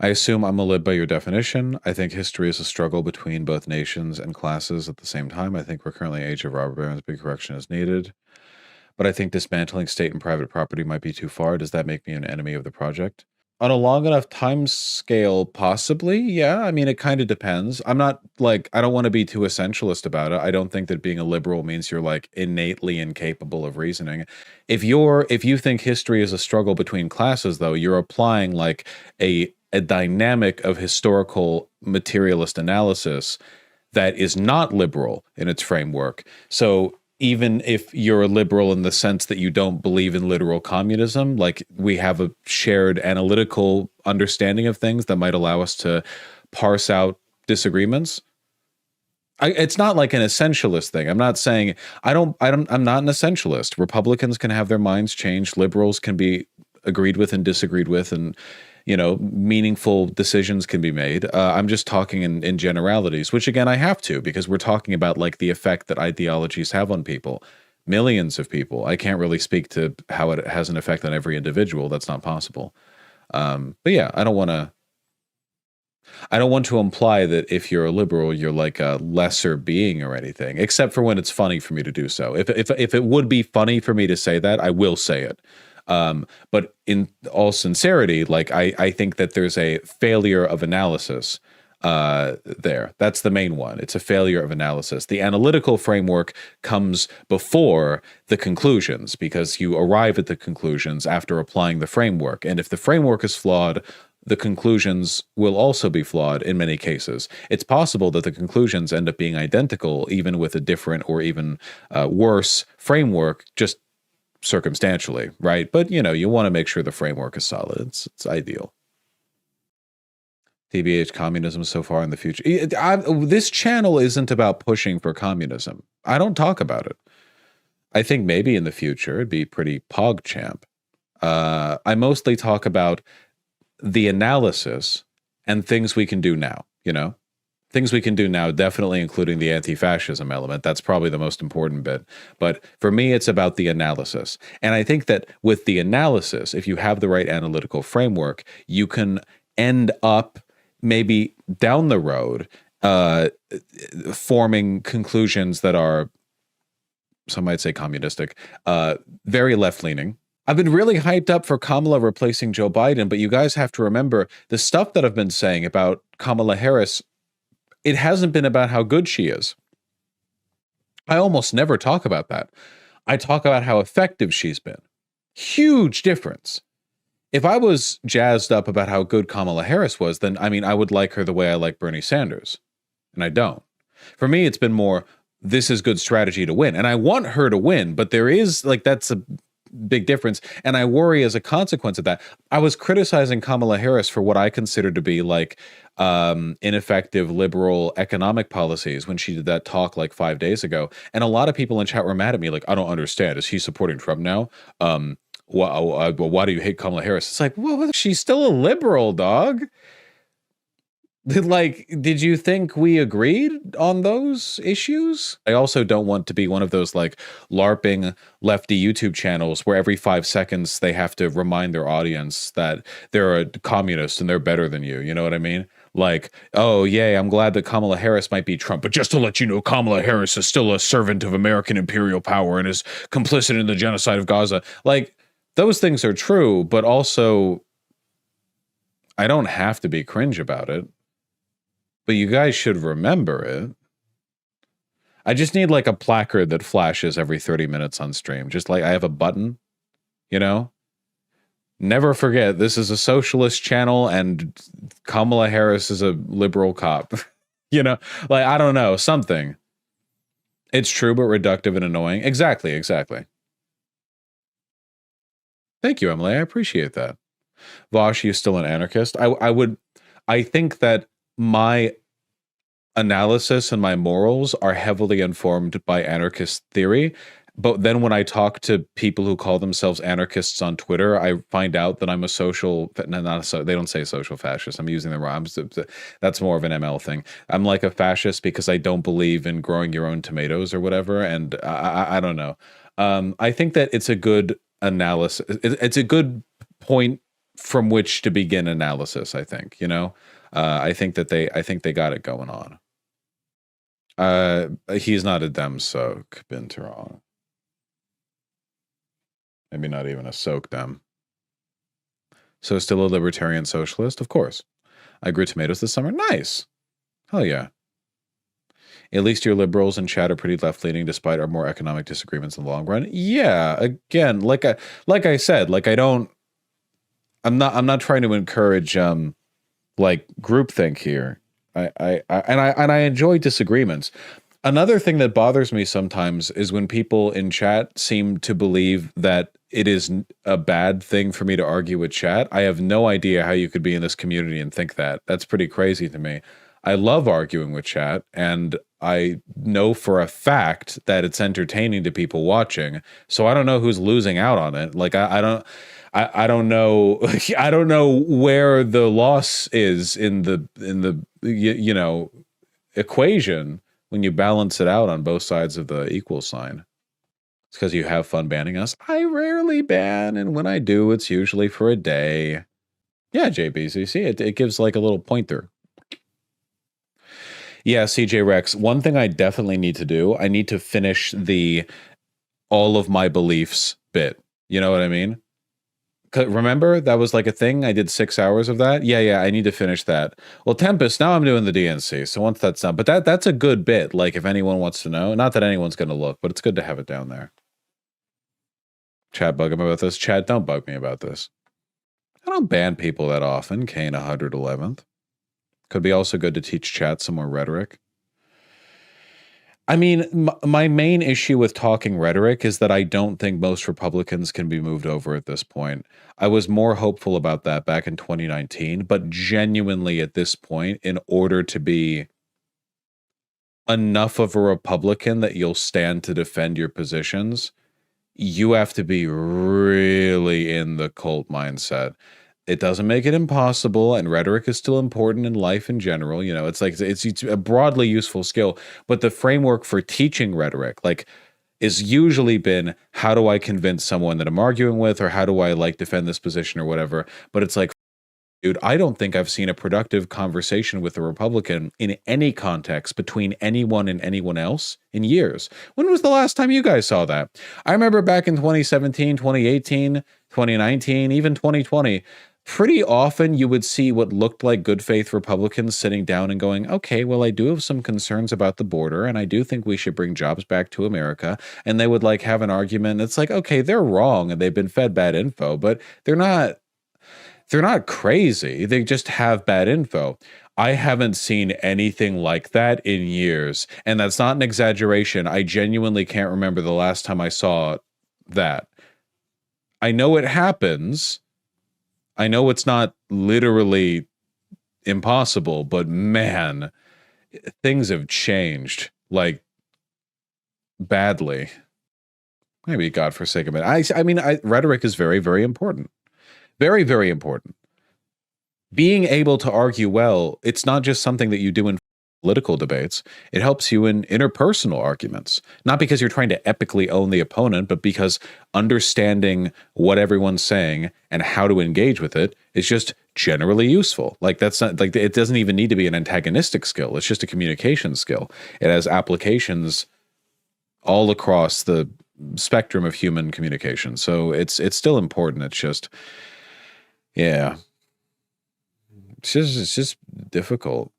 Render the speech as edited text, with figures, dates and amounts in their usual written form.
I assume I'm a lib by your definition. I think history is a struggle between both nations and classes at the same time. I think we're currently in the age of robber barons. Big correction is needed. But I think dismantling state and private property might be too far. Does that make me an enemy of the project? On a long enough time scale, possibly, yeah. I mean, it kind of depends. I'm not like, I don't want to be too essentialist about it. I don't think that being a liberal means you're like innately incapable of reasoning. If you think history is a struggle between classes, though, you're applying like a dynamic of historical materialist analysis that is not liberal in its framework. So even if you're a liberal in the sense that you don't believe in literal communism, like we have a shared analytical understanding of things that might allow us to parse out disagreements. It's not like an essentialist thing. I'm not saying I'm not an essentialist. Republicans can have their minds changed. Liberals can be agreed with and disagreed with, and meaningful decisions can be made. I'm just talking in generalities, which again, I have to, because we're talking about like the effect that ideologies have on people, millions of people. I can't really speak to how it has an effect on every individual. That's not possible. But yeah, I don't want to imply that if you're a liberal, you're like a lesser being or anything, except for when it's funny for me to do so. If it would be funny for me to say that, I will say it. But in all sincerity, like I think that there's a failure of analysis there. That's the main one. It's a failure of analysis. The analytical framework comes before the conclusions, because you arrive at the conclusions after applying the framework. And if the framework is flawed, the conclusions will also be flawed in many cases. It's possible that the conclusions end up being identical, even with a different or even worse framework, just circumstantially, right? But you want to make sure the framework is solid. It's ideal. TBH, communism so far in the future. This channel isn't about pushing for communism. I don't talk about it. I think maybe in the future it'd be pretty PogChamp. I mostly talk about the analysis and things we can do now, Things we can do now, definitely including the anti-fascism element. That's probably the most important bit. But for me, it's about the analysis. And I think that with the analysis, if you have the right analytical framework, you can end up maybe down the road forming conclusions that are, some might say communistic, very left-leaning. I've been really hyped up for Kamala replacing Joe Biden, but you guys have to remember the stuff that I've been saying about Kamala Harris. It hasn't been about how good she is. I almost never talk about that. I talk about how effective she's been. Huge difference. If I was jazzed up about how good Kamala Harris was, then, I would like her the way I like Bernie Sanders. And I don't. For me, it's been more, this is good strategy to win. And I want her to win, but there is, that's a big difference. And I worry as a consequence of that. I was criticizing Kamala Harris for what I consider to be ineffective liberal economic policies when she did that talk 5 days ago. And a lot of people in chat were mad at me, I don't understand. Is he supporting Trump now? Why do you hate Kamala Harris? It's well, she's still a liberal, dog. Did you think we agreed on those issues? I also don't want to be one of those LARPing lefty YouTube channels where every 5 seconds they have to remind their audience that they're a communist and they're better than you. You know what I mean? Oh, yay, I'm glad that Kamala Harris might beat Trump, but just to let you know, Kamala Harris is still a servant of American imperial power and is complicit in the genocide of Gaza. Those things are true, but also I don't have to be cringe about it. But you guys should remember it. I just need a placard that flashes every 30 minutes on stream. Just I have a button, Never forget, this is a socialist channel and Kamala Harris is a liberal cop. I don't know, something. It's true, but reductive and annoying. Exactly. Thank you, Emily. I appreciate that. Vosh, you still an anarchist? I think that my analysis and my morals are heavily informed by anarchist theory. But then when I talk to people who call themselves anarchists on Twitter, I find out that I'm a social, they don't say social fascist. I'm using the wrong, that's more of an ML thing. I'm like a fascist because I don't believe in growing your own tomatoes or whatever. And I don't know. I think that it's a good analysis. It's a good point from which to begin analysis. I think, I think they got it going on. He's not a Dem soak, been wrong. Maybe not even a soak Dem. So still a libertarian socialist? Of course. I grew tomatoes this summer. Nice. Hell yeah. At least your liberals and chat are pretty left-leaning despite our more economic disagreements in the long run. Yeah, again, like I said, like I'm not trying to encourage like groupthink here. I enjoy disagreements. Another thing that bothers me sometimes is when people in chat seem to believe that it is a bad thing for me to argue with chat. I have no idea how you could be in this community and think that. That's pretty crazy to me. I love arguing with chat, and I know for a fact that it's entertaining to people watching. So I don't know who's losing out on it. Like I don't know. I don't know where the loss is in the equation when you balance it out on both sides of the equal sign. It's because you have fun banning us. I rarely ban, and when I do, it's usually for a day. Yeah, JBCC, it gives like a little pointer. Yeah, CJ Rex, one thing I definitely need to do, I need to finish the all of my beliefs bit. You know what I mean? Remember, that was like a thing? I did 6 hours of that? Yeah, I need to finish that. Well, Tempest, now I'm doing the DNC, so once that's done. But that's a good bit, like, if anyone wants to know. Not that anyone's going to look, but it's good to have it down there. Chat bug him about this. Chat, don't bug me about this. I don't ban people that often. Kane 111th. Could be also good to teach chat some more rhetoric. I mean, my main issue with talking rhetoric is that I don't think most Republicans can be moved over at this point. I was more hopeful about that back in 2019, but genuinely at this point, in order to be enough of a Republican that you'll stand to defend your positions, you have to be really in the cult mindset. It doesn't make it impossible, and rhetoric is still important in life in general. You know, it's like it's a broadly useful skill, but the framework for teaching rhetoric, like, is usually been, how do I convince someone that I'm arguing with, or how do I like defend this position or whatever. But it's like, dude, I don't think I've seen a productive conversation with a Republican in any context between anyone and anyone else in years. When was the last time you guys saw that? I remember back in 2017, 2018, 2019, even 2020, pretty often you would see what looked like good faith Republicans sitting down and going, okay, well, I do have some concerns about the border, and I do think we should bring jobs back to America. And they would like have an argument. It's like, okay, they're wrong and they've been fed bad info, but they're not crazy. They just have bad info. I haven't seen anything like that in years. And that's not an exaggeration. I genuinely can't remember the last time I saw that. I know it happens. I know it's not literally impossible, but man, things have changed, like, badly. Maybe godforsaken, but I mean, rhetoric is very, very important. Very, very important. Being able to argue well, it's not just something that you do in political debates. It helps you in interpersonal arguments. Not because you're trying to epically own the opponent, but because understanding what everyone's saying and how to engage with it is just generally useful. Like, that's not, like, it doesn't even need to be an antagonistic skill. It's just a communication skill. It has applications all across the spectrum of human communication. So it's still important. It's just, yeah, it's just difficult.